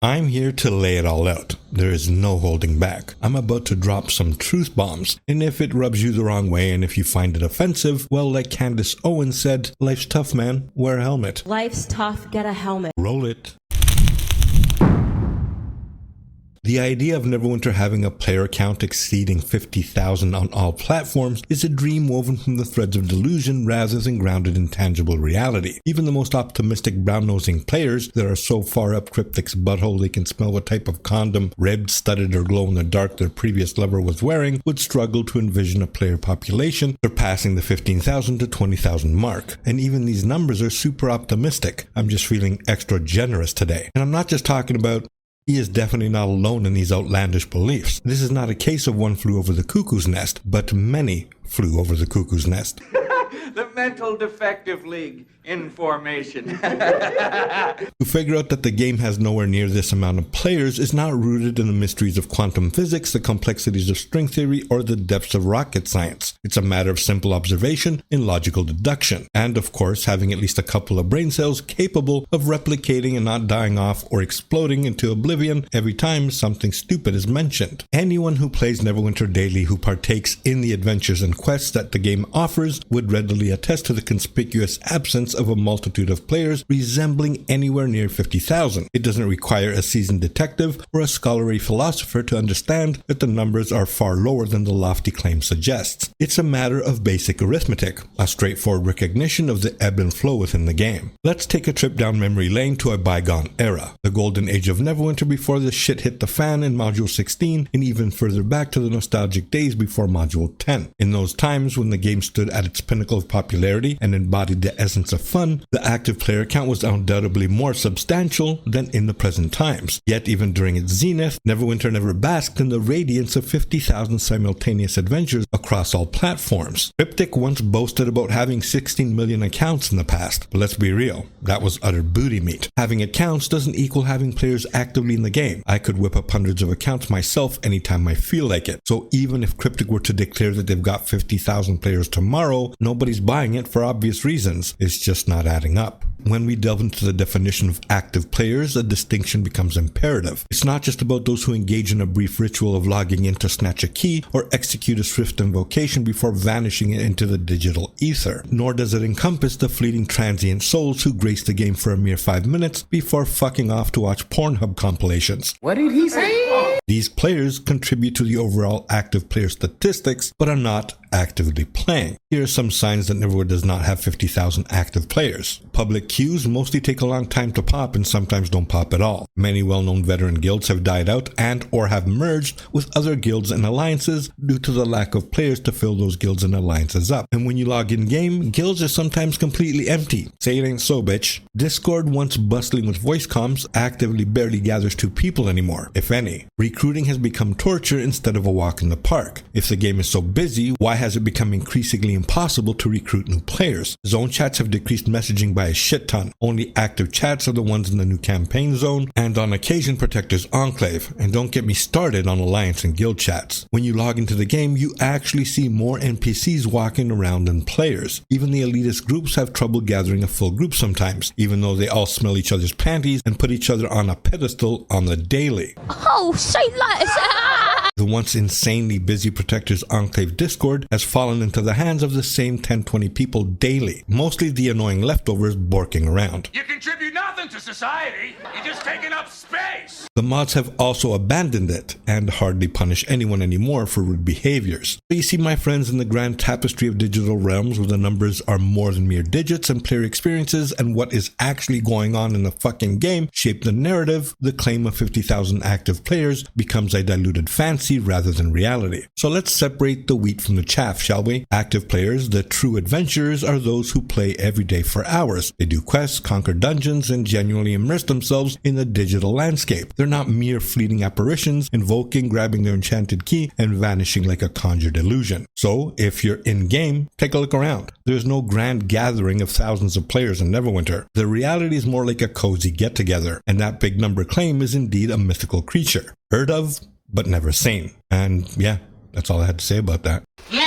I'm here to lay it all out. There is no holding back. I'm about to drop some truth bombs, and if it rubs you the wrong way and if you find it offensive, well, like Candace Owens said, life's tough, man. Wear a helmet. Life's tough, get a helmet. Roll it. The idea of Neverwinter having a player count exceeding 50,000 on all platforms is a dream woven from the threads of delusion rather than grounded in tangible reality. Even the most optimistic brown-nosing players that are so far up Cryptic's butthole they can smell what type of condom, ribbed, studded, or glow-in-the-dark their previous lover was wearing would struggle to envision a player population surpassing the 15,000 to 20,000 mark. And even these numbers are super optimistic. I'm just feeling extra generous today. And I'm not just talking about he is definitely not alone in these outlandish beliefs. This is not a case of one flew over the cuckoo's nest, but many flew over the cuckoo's nest. The Mental Defective League in formation. To figure out that the game has nowhere near this amount of players is not rooted in the mysteries of quantum physics, the complexities of string theory, or the depths of rocket science. It's a matter of simple observation and logical deduction, and of course having at least a couple of brain cells capable of replicating and not dying off or exploding into oblivion every time something stupid is mentioned. Anyone who plays Neverwinter daily who partakes in the adventures and quests that the game offers would readily attest to the conspicuous absence of a multitude of players resembling anywhere near 50,000. It doesn't require a seasoned detective or a scholarly philosopher to understand that the numbers are far lower than the lofty claim suggests. It's a matter of basic arithmetic, a straightforward recognition of the ebb and flow within the game. Let's take a trip down memory lane to a bygone era, the golden age of Neverwinter before the shit hit the fan in Module 16, and even further back to the nostalgic days before Module 10. In those times when the game stood at its pinnacle of popularity and embodied the essence of fun, the active player count was undoubtedly more substantial than in the present times. Yet even during its zenith, Neverwinter never basked in the radiance of 50,000 simultaneous adventures across all platforms. Cryptic once boasted about having 16 million accounts in the past, but let's be real, that was utter booty meat. Having accounts doesn't equal having players actively in the game. I could whip up hundreds of accounts myself anytime I feel like it. So even if Cryptic were to declare that they've got 50,000 players tomorrow, nobody's buying it for obvious reasons. It's just not adding up. When we delve into the definition of active players, a distinction becomes imperative. It's not just about those who engage in a brief ritual of logging in to snatch a key or execute a swift invocation before vanishing into the digital ether, nor does it encompass the fleeting transient souls who grace the game for a mere 5 minutes before fucking off to watch Pornhub compilations. What did he say? These players contribute to the overall active player statistics, but are not actively playing. Here are some signs that Neverwinter does not have 50,000 active players. Public queues mostly take a long time to pop and sometimes don't pop at all. Many well-known veteran guilds have died out and or have merged with other guilds and alliances due to the lack of players to fill those guilds and alliances up. And when you log in game, guilds are sometimes completely empty. Say it ain't so, bitch. Discord, once bustling with voice comms, actively barely gathers 2 people anymore, if any. Recruiting has become torture instead of a walk in the park. If the game is so busy, why has it become increasingly impossible to recruit new players? Zone chats have decreased messaging by a shit ton. Only active chats are the ones in the new campaign zone, and on occasion Protector's Enclave. And don't get me started on alliance and guild chats. When you log into the game, you actually see more NPCs walking around than players. Even the elitist groups have trouble gathering a full group sometimes, even though they all smell each other's panties and put each other on a pedestal on the daily. Oh, say less! The once insanely busy Protector's Enclave Discord has fallen into the hands of the same 10-20 people daily, mostly the annoying leftovers borking around. You contribute nothing to society, you're just taking up space! The mods have also abandoned it, and hardly punish anyone anymore for rude behaviors. So you see, my friends, in the grand tapestry of digital realms where the numbers are more than mere digits and player experiences and what is actually going on in the fucking game shape the narrative, the claim of 50,000 active players becomes a diluted fantasy rather than reality. So let's separate the wheat from the chaff, shall we? Active players, the true adventurers, are those who play every day for hours. They do quests, conquer dungeons, and genuinely immerse themselves in the digital landscape. They're not mere fleeting apparitions, invoking, grabbing their enchanted key, and vanishing like a conjured illusion. So, if you're in-game, take a look around. There's no grand gathering of thousands of players in Neverwinter. The reality is more like a cozy get-together, and that big number claim is indeed a mythical creature. Heard of, but never seen. And yeah, that's all I had to say about that. Yeah.